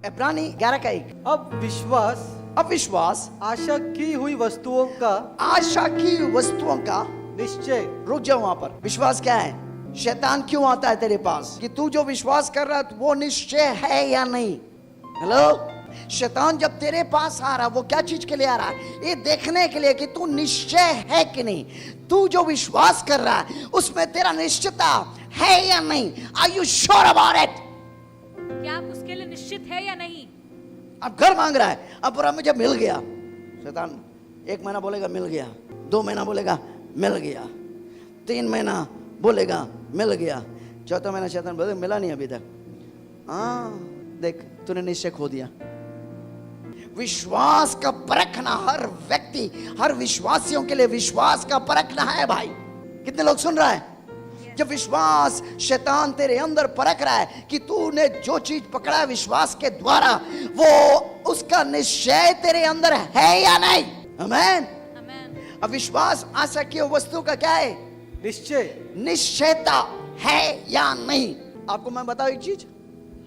इब्रानी 11:1। अब विश्वास आशा की हुई वस्तुओं का निश्चय। रुक जाओ वहां पर। विश्वास क्या है? शैतान क्यों आता है तेरे पास? कि तू जो विश्वास कर रहा है वो निश्चय है या नहीं। हेलो, शैतान जब तेरे पास आ रहा है वो क्या चीज के लिए आ रहा है? ये देखने के लिए कि तू निश्चय है कि नहीं। तू जो विश्वास कर रहा है उसमें तेरा निश्चितता है या नहीं। Are you sure about it? क्या आप उसके लिए निश्चित है या नहीं? अब घर मांग रहा है, अब पूरा मुझे मिल गया। शैतान 1 महीना बोलेगा मिल गया, 2 महीना बोलेगा मिल गया, 3 महीना बोलेगा मिल गया, 4था महीना शैतान बोलेगा मिला नहीं अभी तक। हाँ देख, तूने निश्चय खो दिया। विश्वास का परखना हर व्यक्ति, हर विश्वासियों के लिए विश्वास का परखना है भाई। कितने लोग सुन रहा है? जब विश्वास शैतान तेरे अंदर परख रहा है कि तूने जो चीज पकड़ा है विश्वास के द्वारा, वो उसका निश्चय तेरे अंदर है या नहीं। आमीन। अब विश्वास आशा की वस्तु का क्या है? निश्चयता है या नहीं। आपको मैं बताऊं एक चीज।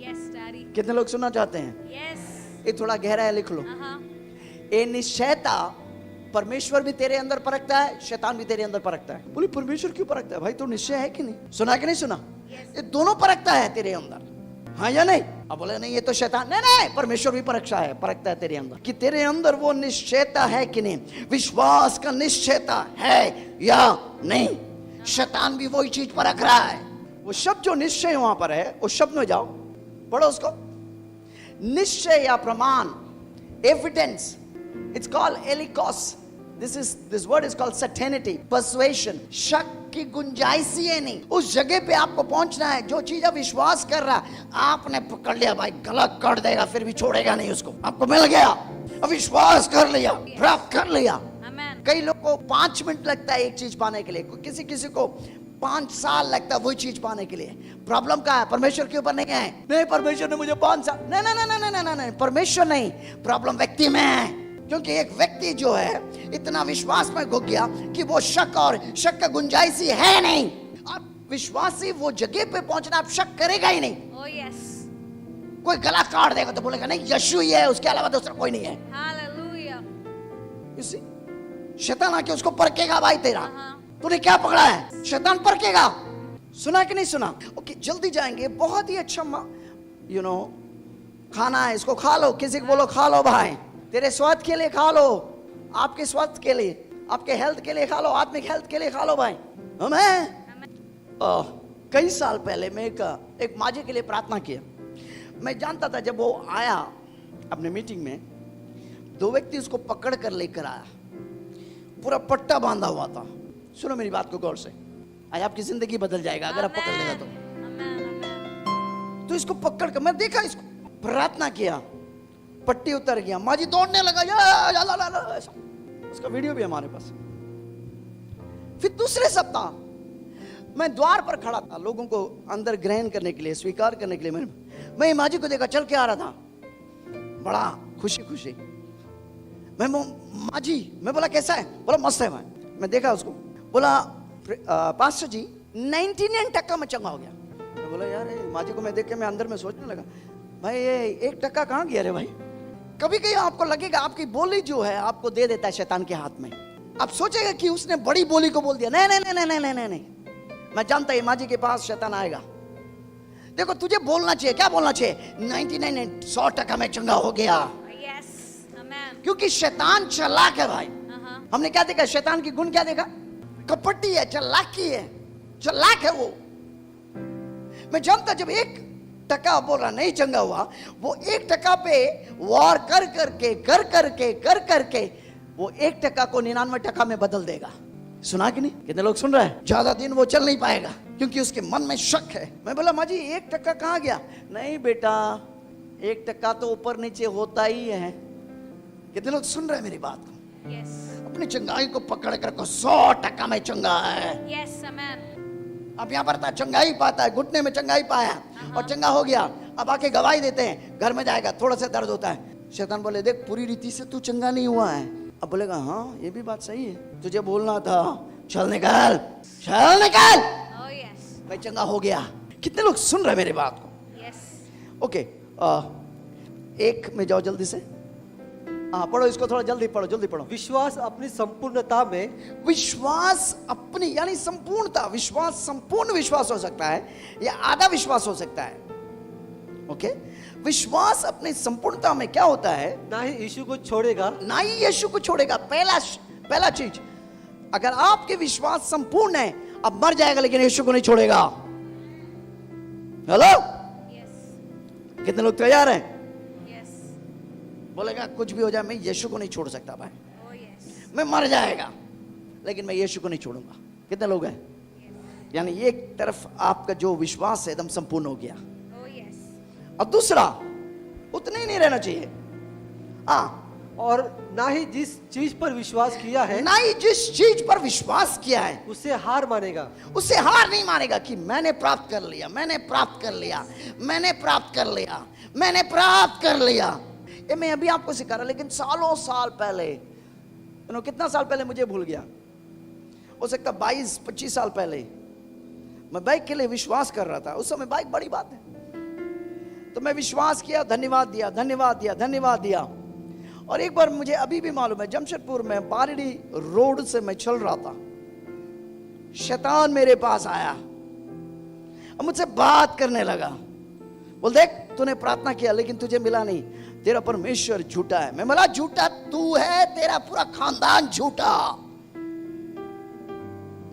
Yes daddy. कितने लोग सुनना चाहते हैं? यस। ये थोड़ा गहरा है, लिख लो। ये निश्चयता परमेश्वर भी तेरे अंदर परखता है, शैतान भी तेरे अंदर परखता है। बोले परमेश्वर क्यों परखता है? भाई तो निश्चय है कि नहीं? सुना कि नहीं सुना? ये दोनों परखता है तेरे अंदर, हाँ या नहीं? अब बोले नहीं ये तो शैतान, नहीं परमेश्वर भी परखता है तेरे अंदर कि तेरे अंदर वो निश्चयता है कि नहीं, विश्वास का निश्चयता है या नहीं। शैतान भी वही चीज परख रहा है। वो शब्द जो निश्चय वहां पर है, उस शब्द में जाओ, पढ़ो उसको। निश्चय या प्रमाण, एविडेंस, इट्स कॉल्ड एलिकोस। This word is called certainty, persuasion. शक की गुंजाइश ही है नहीं। उस जगह पे आपको पहुंचना है जो चीज आप विश्वास कर रहा है, आपने पकड़ लिया भाई, गला काट देगा फिर भी छोड़ेगा नहीं उसको। आपको मिल गया, अब विश्वास कर लिया, प्राप्त कर लिया। कई लोग को 5 मिनट लगता है एक चीज पाने के लिए, किसी को 5 साल लगता है वही चीज पाने के लिए। प्रॉब्लम क्या है? परमेश्वर के ऊपर नहीं है। नहीं परमेश्वर ने मुझे 5 साल, नहीं, परमेश्वर नहीं, प्रॉब्लम व्यक्ति में है। क्योंकि एक व्यक्ति जो है इतना विश्वास में घुस गया कि वो शक का गुंजाइश ही है नहीं। अब विश्वासी वो जगह पे पहुंचना, आप शक करेगा ही नहीं। Oh yes. कोई गला काट देगा तो बोलेगा नहीं यीशु ही है, उसके अलावा दूसरा कोई नहीं है। हालेलुया। You see? शैतान आके उसको परखेगा भाई तेरा। तूने क्या पकड़ा है? शैतान परखेगा। सुना कि नहीं सुना? ओके जल्दी जाएंगे। बहुत ही अच्छा खाना है, इसको खा लो। किसी को बोलो खा लो भाई, तेरे स्वास्थ्य के लिए खा लो, आपके स्वास्थ्य के लिए, आपके हेल्थ के लिए खा लो, आत्मिक हेल्थ के लिए खा लो भाई। कई साल पहले मैं एक माजी के लिए प्रार्थना किया। मैं जानता था जब वो आया अपने मीटिंग में, 2 व्यक्ति उसको पकड़ कर लेकर आया, पूरा पट्टा बांधा हुआ था। सुनो मेरी बात को गौर से, आज आपकी जिंदगी बदल जाएगा अगर आप पकड़ लेगा तो इसको पकड़ कर मैं देखा, इसको प्रार्थना किया, पट्टी उतर गया, माजी दौड़ने लगा, ऐसा। उसका वीडियो भी हमारे पास। फिर दूसरे सप्ताह मैं द्वार पर खड़ा था लोगों को अंदर ग्रहण करने के लिए, स्वीकार करने के लिए। मैं माजी को देखा चल के आ रहा था, बड़ा खुशी। मैं बोला कैसा है? बोला मस्त है भाई। मैं देखा उसको, बोला पास्टर जी 99% में चंगा हो गया। मैं बोला यार माजी को मैं देख के मैं अंदर में सोचने लगा, भाई ये 1% कहाँ गया रे भाई? कभी कभी आपको लगेगा आपकी बोली जो है आपको दे देता है शैतान के हाथ में। आप सोचेगा कि उसने बड़ी बोली को बोल दिया। नहीं, मैं जानता है माजी के पास शैतान आएगा। देखो तुझे बोलना चाहिए, क्या बोलना चाहिए? 100% में चंगा हो गया। क्योंकि शैतान चालाक है भाई। हमने क्या देखा? शैतान की गुण क्या देखा? कपटी है, चालाकी है, चालाक है वो। मैं जानता जब 1% बोल रहा नहीं चंगा हुआ, वो 1% पे वार कर करके वो 1% को 99% में बदल देगा। सुना कि नहीं? कितने लोग सुन रहे हैं? ज्यादा दिन वो चल नहीं पाएगा क्योंकि उसके मन में शक है। मैं बोला माँ जी 1% कहाँ गया? नहीं बेटा 1% तो ऊपर नीचे होता ही है। कितने लोग सुन रहे हैं मेरी बात को? yes. अपनी चंगाई को पकड़ कर 100% में चंगा है। yes, amen. अब यहाँ पर था चंगाई पाता है, घुटने में चंगाई पाया और चंगा हो गया। अब आके गवाही देते हैं, घर में जाएगा थोड़ा सा दर्द होता है। शैतान बोले देख पूरी रीति से तू चंगा नहीं हुआ है। अब बोलेगा हाँ ये भी बात सही है, तुझे बोलना था, चल निकल। oh, yes. भाई चंगा हो गया। कितने लोग सुन रहे मेरी बात को? yes. ओके 1 में जाओ जल्दी से। हाँ पढ़ो इसको, थोड़ा जल्दी पढ़ो, जल्दी पढ़ो। विश्वास अपनी संपूर्णता में, विश्वास अपनी यानी संपूर्णता। विश्वास संपूर्ण विश्वास हो सकता है या आधा विश्वास हो सकता है। ओके, विश्वास अपनी संपूर्णता में क्या होता है? ना ही यीशु को छोड़ेगा, ना ही यीशु को छोड़ेगा। पहला चीज, अगर आपके विश्वास संपूर्ण है, अब मर जाएगा लेकिन यीशु को नहीं छोड़ेगा। Hello, Yes. कितने लोग तैयार हैं? Yes. बोलेगा कुछ भी हो जाए मैं यीशु को नहीं छोड़ सकता भाई, Oh yes. मैं मर जाएगा लेकिन मैं यीशु को नहीं छोड़ूंगा। कितने लोग हैं? यानी एक तरफ आपका जो विश्वास है एकदम संपूर्ण हो गया, Oh yes. और दूसरा उतने ही नहीं रहना चाहिए। हाँ, और ना ही जिस चीज पर विश्वास किया है ना ही जिस चीज पर विश्वास किया है उसे हार मानेगा। उसे हार नहीं मानेगा कि मैंने प्राप्त कर लिया, मैंने प्राप्त कर लिया, मैंने प्राप्त कर लिया, मैंने प्राप्त कर लिया। ये मैं अभी आपको सिखा रहा, लेकिन सालों साल पहले, कितना साल पहले मुझे भूल गया, हो सकता 22-25 साल पहले मैं बाइक के लिए विश्वास कर रहा था। उस समय बाइक बड़ी बात है, तो मैं विश्वास किया, धन्यवाद दिया, धन्यवाद दिया, धन्यवाद दिया। और एक बार मुझे अभी भी मालूम है, जमशेदपुर में बारडी रोड से मैं चल रहा था, शैतान मेरे पास आया और मुझसे बात करने लगा। बोल देख, तूने प्रार्थना किया लेकिन तुझे मिला नहीं, तेरा परमेश्वर झूठा है। मैं बोला झूठा तू है, तेरा पूरा खानदान झूठा।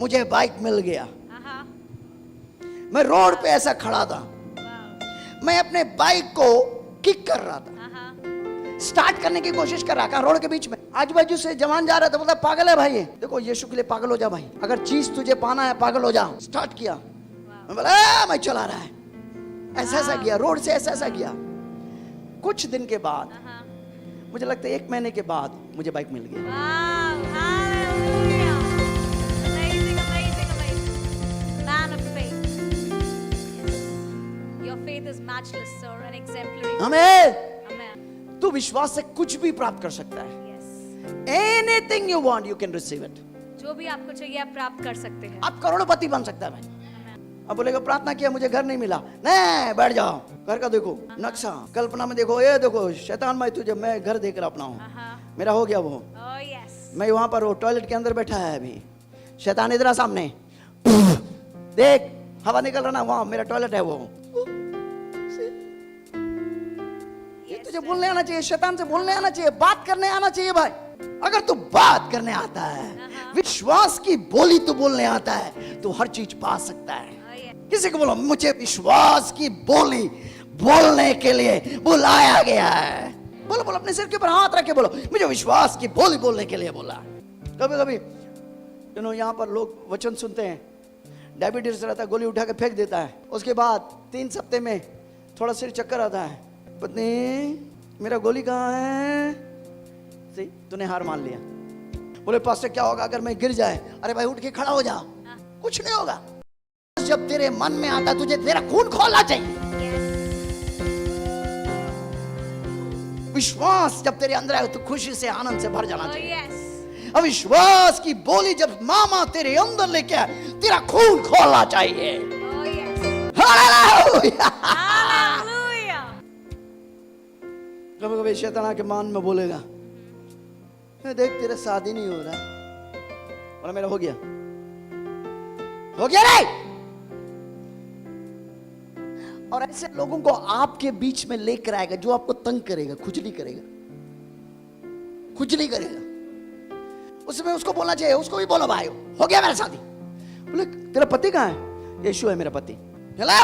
मुझे बाइक मिल गया। Uh-huh. मैं रोड पे ऐसा खड़ा था, Wow. मैं अपने बाइक को किक कर रहा था, Uh-huh. स्टार्ट करने की कोशिश कर रहा था रोड के बीच में। आजू बाजू से जवान जा रहा था, बोलता पागल है भाई ये। देखो यीशु के लिए पागल हो जा भाई, अगर चीज तुझे पाना है पागल हो जा। स्टार्ट किया, मैं बोला मैं चला रहा है, ऐसा ऐसा किया, रोड से ऐसा ऐसा किया। कुछ दिन के बाद, Uh-huh. मुझे लगता है 1 महीने के बाद मुझे बाइक मिल गई। Wow. Hallelujah. Amazing, amazing, amazing. Man of faith. Yes. Your faith is matchless, sir, and exemplary. हमें Amen. तू विश्वास से कुछ भी प्राप्त कर सकता है। Yes. Anything you want you can receive it. जो भी आपको चाहिए आप प्राप्त कर सकते हैं। आप करोड़पति बन सकता है भाई। Amen. अब बोलेगा प्रार्थना किया मुझे घर नहीं मिला, नहीं बैठ जाओ, घर का देखो नक्शा, कल्पना में देखो, ये देखो शैतान भाई तुझे, मैं घर देख रहा अपना हूँ, Uh-huh. मेरा हो गया वो, Oh yes. मैं वहां पर वो टॉयलेट के अंदर बैठा है अभी, शैतान इधर आ सामने, देख हवा निकल रहा ना, वहां मेरा टॉयलेट है वो। ये Yes, तुझे sir. बोलने आना चाहिए, शैतान से बोलने आना चाहिए, बात करने आना चाहिए भाई। अगर तू बात करने आता है, विश्वास की बोली तू बोलने आता है, तो हर चीज पा सकता है। Oh yes. किसी को बोलो मुझे विश्वास की बोली बोलने के लिए बुलाया गया है। बोलो बोलो, अपने सिर के ऊपर हाथ रख के बोलो, मुझे विश्वास की बोली बोलने के लिए बोला। कभी कभी यहाँ पर लोग वचन सुनते हैं, डायबिटीज रहता है, गोली उठा के फेंक देता है, उसके बाद 3 हफ्ते में थोड़ा सिर चक्कर आता है, पत्नी मेरा गोली कहाँ है? सही, तूने हार मान लिया। बोले पास्टर क्या होगा अगर मैं गिर जाए? अरे भाई उठ के खड़ा हो जा, कुछ नहीं होगा। जब तेरे मन में आता तुझे तेरा खून खोलना चाहिए। विश्वास जब तेरे अंदर आए तो खुशी से आनंद से भर जाना Oh चाहिए। yes. अविश्वास की बोली जब मामा तेरे अंदर लेके आए, तेरा खून खोलना चाहिए। Oh yes. हालेलुया। Hallelujah. कभी कभी शैतान आके मान में बोलेगा, देख तेरा शादी नहीं हो रहा, और मेरा हो गया नहीं। और ऐसे लोगों को आपके बीच में लेकर आएगा जो आपको तंग करेगा, खुजली करेगा, खुजली करेगा। उसमें उसको बोलना चाहिए, उसको भी बोलो भाई हो गया मेरा शादी। बोले तेरा पति कहाँ है? यीशु है मेरा पति। हेलो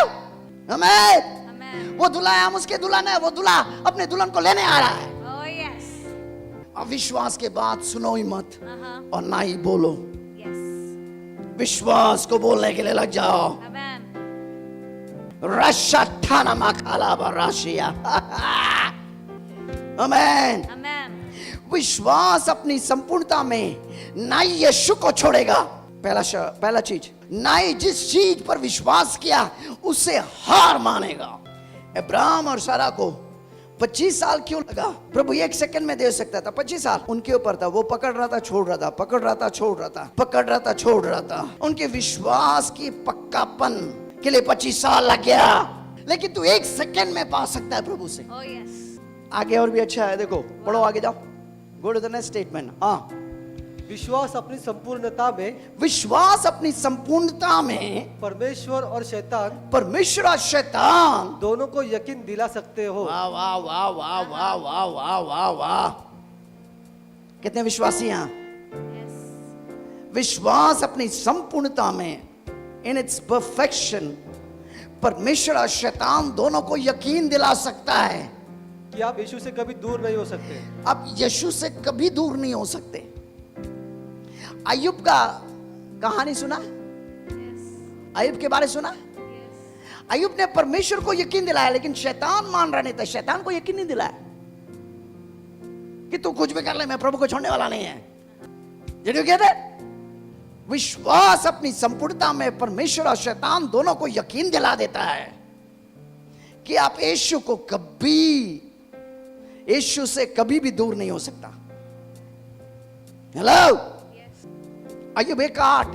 हमें Amen. वो दूल्हा है, हम उसके दुल्हन है, वो दूल्हा अपने दुल्हन को लेने आ रहा है। Oh yes. अविश्वास के बात सुनो ही मत, Uh-huh. और ना ही बोलो। Yes. विश्वास को बोलने के लिए लग जाओ। Amen. रशा ठाना मखाला बराशिया। आमीन। Amen. विश्वास अपनी संपूर्णता में ना ही यीशु को छोड़ेगा। पहला चीज, ना ही जिस चीज पर विश्वास किया उसे हार मानेगा। अब्राहम और सारा को 25 साल क्यों लगा? प्रभु 1 सेकंड में दे सकता था, 25 साल उनके ऊपर था, वो पकड़ रहा था छोड़ रहा था, पकड़ रहा था छोड़ रहा था, पकड़ रहा था छोड़ रहा था। उनके विश्वास की पक्कापन के लिए 25 साल लग गया, लेकिन तू 1 सेकंड में पा सकता है प्रभु से। Oh yes. आगे और भी अच्छा है, देखो पढ़ो आगे जाओ, go to the next statement. हाँ, विश्वास अपनी संपूर्णता में विश्वास अपनी संपूर्णता में परमेश्वर और शैतान परमेश्वर और शैतान दोनों को यकीन दिला सकते हो। वाह वाह वाह वाह वाह वाह वाह वाह वाह, कितने विश्वासी हैं? Yes. विश्वास अपनी संपूर्णता में, इन इट्स परफेक्शन, परमेश्वर और शैतान दोनों को यकीन दिला सकता है कि आप यीशु से कभी दूर नहीं हो सकते। अब यीशु से कभी दूर नहीं हो सकते। अय्यूब का कहानी सुना? Yes. अय्यूब के बारे सुना? Yes. अय्यूब ने परमेश्वर को यकीन दिलाया, लेकिन शैतान मान रहा नहीं था। शैतान को यकीन नहीं दिलाया कि तू कुछ भी कर ले, मैं प्रभु को छोड़ने वाला नहीं है। Did you get it? विश्वास अपनी संपूर्णता में परमेश्वर और शैतान दोनों को यकीन दिला देता है कि आप यीशु को कभी, यीशु से कभी भी दूर नहीं हो सकता। Hello, Yes. अय्यूब 1:8,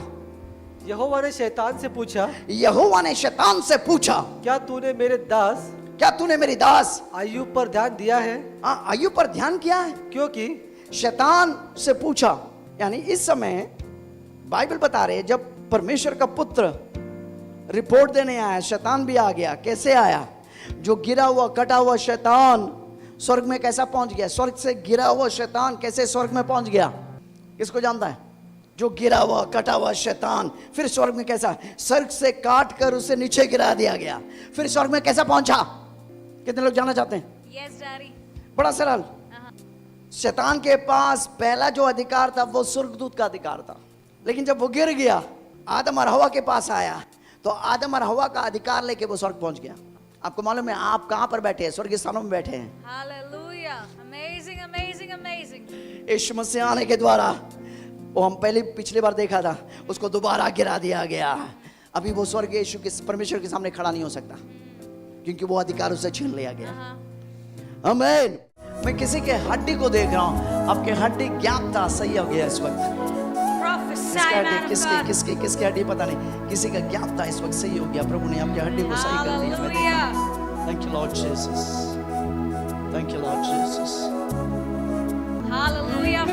यहोवा ने शैतान से पूछा, यहोवा ने शैतान से पूछा, क्या तूने मेरे दास क्या तूने मेरी दास अय्यूब पर ध्यान दिया है? अय्यूब पर ध्यान किया है? क्योंकि शैतान से पूछा, यानी इस समय बाइबल बता रहे जब परमेश्वर का पुत्र रिपोर्ट देने आया, शैतान भी आ गया। कैसे आया? जो गिरा हुआ कटा हुआ शैतान स्वर्ग में कैसा पहुंच गया? स्वर्ग से गिरा हुआ शैतान कैसे स्वर्ग में पहुंच गया? किसको जानता है? जो गिरा हुआ कटा हुआ शैतान फिर स्वर्ग में कैसा? स्वर्ग से काट कर उसे नीचे गिरा दिया गया, फिर स्वर्ग में कैसा पहुंचा? कितने लोग जानना चाहते हैं? Yes, Daddy. बड़ा सरल। शैतान के पास पहला जो अधिकार था वो स्वर्गदूत का अधिकार था, लेकिन जब वो गिर गया, आदम और हवा के पास आया, तो आदम और हवा का अधिकार लेके वो स्वर्ग पहुंच गया। आपको मालूम है आप कहां पर बैठे हैं? स्वर्गीय स्थानों में बैठे हैं। Hallelujah. Amazing, amazing, amazing. यीशु मसीह आने के द्वारा, वो हम पहले पिछली बार देखा था, उसको दोबारा गिरा दिया गया। अभी वो स्वर्ग यीशु के परमेश्वर के सामने खड़ा नहीं हो सकता, क्योंकि वो अधिकार उसे छीन लिया गया। आमीन। मैं किसी के हड्डी को देख रहा हूं, आपके हड्डी ज्ञापता सही हो गया इस वक्त। Prophesy, किसकी हड्डी, man of किसकी God. किसकी किसकी हड्डी पता नहीं, किसी का ज्ञापता इस वक्त सही हो गया। प्रभु ने आपकी हड्डी को सही कर दिया। Hallelujah. Thank you Lord Jesus, thank you Lord Jesus. Hallelujah.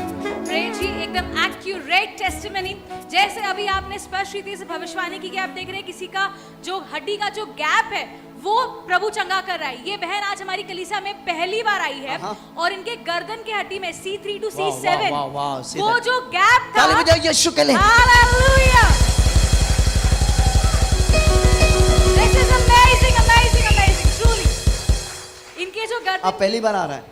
Prem ji एकदम एक्यूरेट टेस्टिमनी। जैसे अभी आपने स्पष्ट रीति से भविष्यवाणी की कि आप देख रहे हैं किसी का जो हड्डी का जो गैप है वो प्रभु चंगा कर रहा है। ये बहन आज हमारी कलीसिया में पहली बार आई है और इनके गर्दन की हड्डी में C3 to C7 वाह, वाह, वाह, see वो that. जो गैप था। ताली बजाओ यीशु के लिए। Hallelujah. This is amazing, amazing, amazing, truly. इनके जो गर्दन, आप पहली बार आ रहा है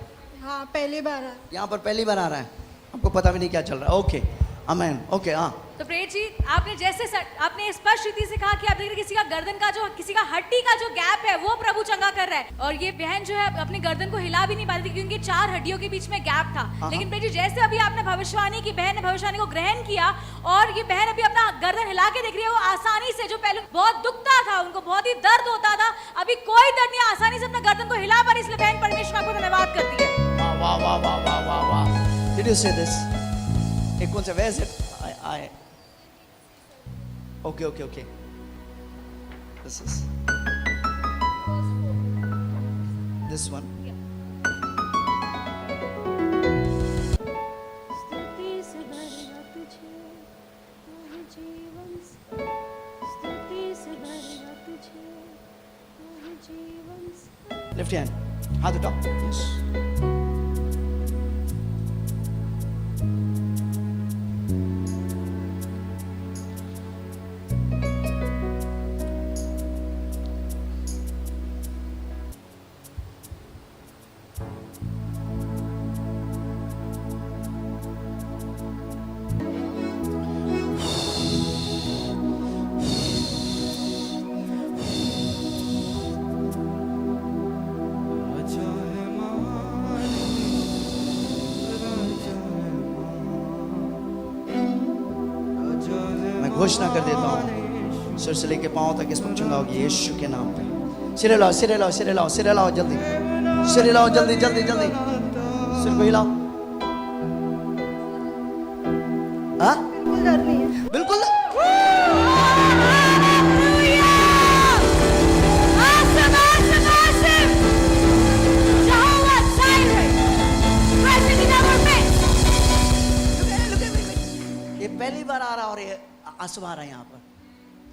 हाँ पहली बार है। यहाँ पर, पहली बार आ रहा है, आपको पता भी नहीं क्या चल रहा है। ओके आमेन, ओके। हाँ, तो प्रेम जी आपने जैसे आपने स्पष्ट रीति से कहा कि आप देख रहे हैं किसी का गर्दन का जो, किसी का हड्डी का जो गैप है वो प्रभु चंगा कर रहा है। और ये बहन जो है अपनी गर्दन को हिला भी नहीं पा रही थी क्योंकि 4 हड्डियों के बीच में गैप था। लेकिन प्रेम जी जैसे अभी आपने भविष्यवाणी की, बहन ने भविष्यवाणी को ग्रहण किया और ये बहन अभी अपना गर्दन हिला के देख रही है, वो आसानी से, जो पहले बहुत दुखता था, उनको बहुत ही दर्द होता था, अभी कोई दर्द नहीं, आसानी से अपना गर्दन को हिला पा रही। इसलिए बहन परमेश्वर आपको धन्यवाद करती है। वाह वाह वाह वाह वाह वाह वाह। Did you say this? एक कौन सा? Where is it? I Okay, okay, okay. This is this one. स्तुति से भरेगा तुझे ओह जीवन, स्तुति से भरेगा तुझे ओह जीवन। Lift your hand. हाथ उठाओ. Yes. घोषणा कर देता हूँ, सिर से लेके पांव तक इस पर चंगा होगी यीशु के नाम पे। सिरे लाओ, सिरे लाओ, सिरे लाओ, सिरे लाओ, जल्दी सिरे लाओ, जल्दी जल्दी जल्दी, सिर को हिलाओ। हाँ, बिल्कुल डर नहीं है। बिल्कुल। Awesome, awesome, awesome. Jehovah Jireh. आंसू आ रहा है यहाँ पर.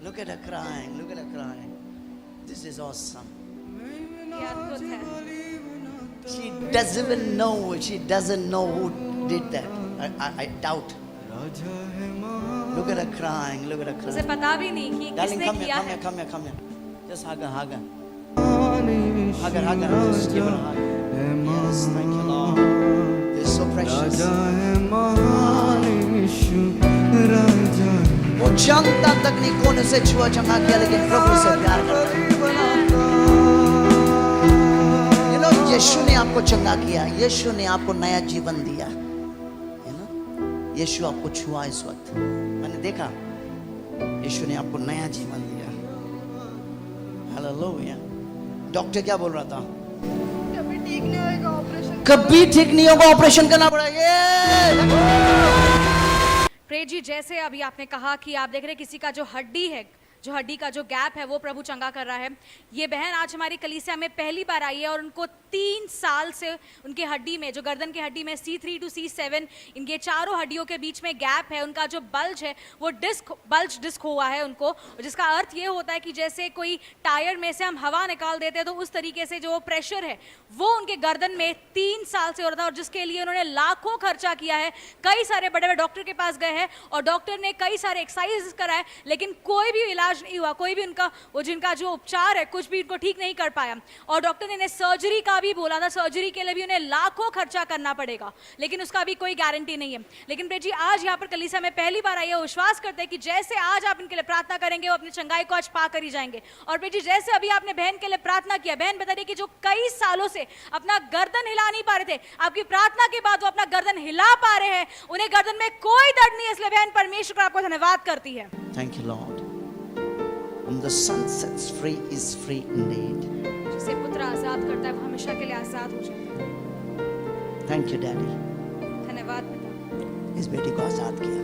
Look at her crying. Look at her crying. This is awesome. ये अद्भुत है. She doesn't even know. She doesn't know who did that. I doubt. Look at her crying. Look at her उसे crying. पता भी नहीं कि Darling, किसने come here, किया come है. here, come here, come here. Just hug her, hug her. Hug her, hug her. Just give her a hug. Yes, thank you, Lord. This is so precious. वो जानता तक नहीं कौन उसे छुआ चंगा किया, लेकिन प्रभु से प्यार करता है. You know, यीशु ने आपको चंगा किया. यीशु ने आपको नया जीवन दिया. You know? यीशु आपको छुआ इस वक्त. मैंने देखा यीशु ने आपको नया जीवन दिया. हालेलुया. डॉक्टर क्या बोल रहा था? कभी ठीक नहीं होगा ऑपरेशन. कभी ठीक नहीं होगा, ऑपरेशन करना पड़ेगा. प्रे जी, जैसे अभी आपने कहा कि आप देख रहे हैं किसी का जो हड्डी है, जो हड्डी का जो गैप है वो प्रभु चंगा कर रहा है. ये बहन आज हमारी कलीसिया में पहली बार आई है और उनको 3 साल से उनके हड्डी में, जो गर्दन की हड्डी में C3 to C7, इनके चारों हड्डियों के बीच में गैप है. उनका जो बल्ज है वो डिस्क हुआ है उनको, जिसका अर्थ ये होता है कि जैसे कोई टायर में से हम हवा निकाल देते हैं तो उस तरीके से जो प्रेशर है वो उनके गर्दन में 3 साल से हो रहा था, और जिसके लिए उन्होंने लाखों खर्चा किया है. कई सारे बड़े बड़े डॉक्टर के पास गए हैं और डॉक्टर ने कई सारे एक्सरसाइज कराए, लेकिन कोई भी इलाज नहीं हुआ. कोई भी उनका वो जिनका जो उपचार है कुछ भी उनको ठीक नहीं कर पाया. और डॉक्टर ने सर्जरी का भी बोला था. सर्जरी के लिए भी उन्हें लाखों खर्चा करना पड़ेगा, लेकिन उसका भी कोई गारंटी नहीं है. लेकिन प्रे जी, आज यहाँ पर कलीसिया में पहली बार आई है. विश्वास करते हैं कि जैसे आज आप इनके लिए प्रार्थना करेंगे वो अपनी चंगाई को आज पा कर ही जाएंगे. और प्रे जी, जैसे अभी आपने बहन के लिए प्रार्थना किया, बहन बता रही कि जो कई सालों से अपना गर्दन हिला नहीं पा रहे थे, आपकी प्रार्थना के बाद वो अपना गर्दन हिला पा रहे हैं. उन्हें गर्दन में कोई दर्द नहीं है. इसलिए बहन परमेश्वर को आपको धन्यवाद करती है. Thank you, Lord. Whom the Son sets free is free indeed. जिसे पुत्र आजाद करता है वो हमेशा के लिए आजाद हो जाता है. Thank you, Daddy. धन्यवाद पिता. इस बेटी को आजाद किया.